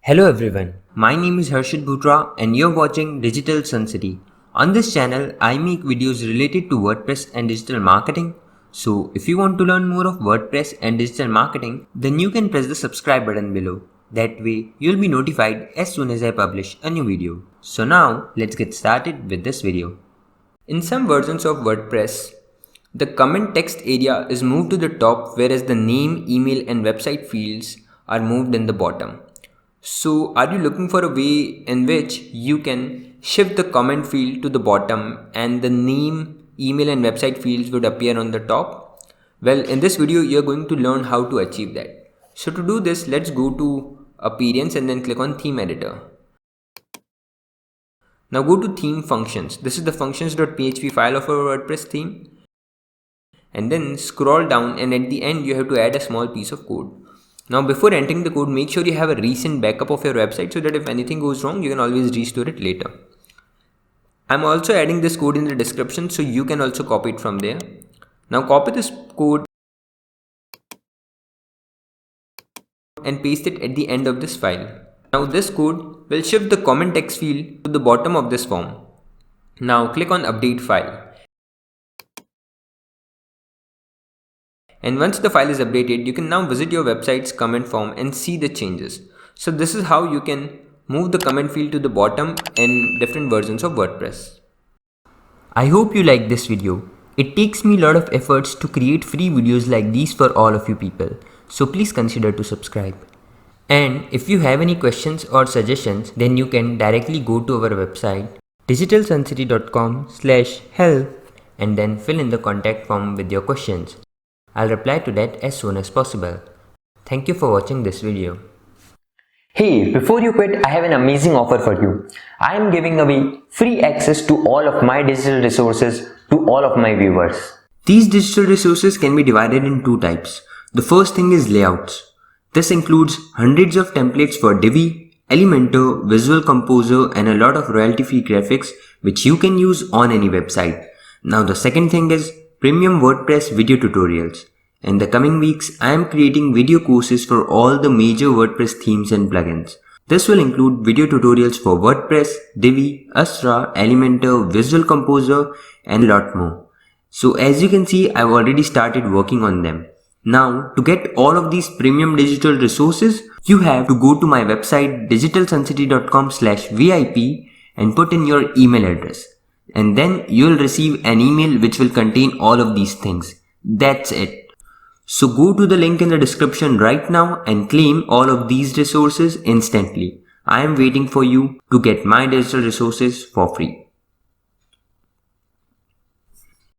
Hello everyone, my name is Harshit Bhutra and you're watching Digital Suncity. On this channel, I make videos related to WordPress and digital marketing. So if you want to learn more of WordPress and digital marketing, then you can press the subscribe button below. That way, you'll be notified as soon as I publish a new video. So now, let's get started with this video. In some versions of WordPress, the comment text area is moved to the top, whereas the name, email and website fields are moved in the bottom. So are you looking for a way in which you can shift the comment field to the bottom and the name, email and website fields would appear on the top? Well, in this video, you're going to learn how to achieve that. So to do this, let's go to Appearance and then click on Theme Editor. Now go to Theme Functions. This is the functions.php file of our WordPress theme. And then scroll down and at the end, you have to add a small piece of code. Now before entering the code, make sure you have a recent backup of your website so that if anything goes wrong, you can always restore it later. I'm also adding this code in the description so you can also copy it from there. Now copy this code and paste it at the end of this file. Now this code will shift the comment text field to the bottom of this form. Now click on Update File. And once the file is updated, you can now visit your website's comment form and see the changes. So this is how you can move the comment field to the bottom in different versions of WordPress. I hope you liked this video. It takes me a lot of efforts to create free videos like these for all of you people. So please consider to subscribe. And if you have any questions or suggestions, then you can directly go to our website digitalsuncity.com/help and then fill in the contact form with your questions. I'll reply to that as soon as possible. Thank you for watching this video. Hey, before you quit, I have an amazing offer for you. I am giving away free access to all of my digital resources to all of my viewers. These digital resources can be divided in two types. The first thing is layouts. This includes hundreds of templates for Divi, Elementor, Visual Composer and a lot of royalty-free graphics which you can use on any website. Now the second thing is premium WordPress video tutorials. In the coming weeks, I am creating video courses for all the major WordPress themes and plugins. This will include video tutorials for WordPress, Divi, Astra, Elementor, Visual Composer and a lot more. So as you can see, I've already started working on them. Now, to get all of these premium digital resources, you have to go to my website digitalsuncity.com/VIP and put in your email address. And then you'll receive an email which will contain all of these things. That's it. So go to the link in the description right now and claim all of these resources instantly. I am waiting for you to get my digital resources for free.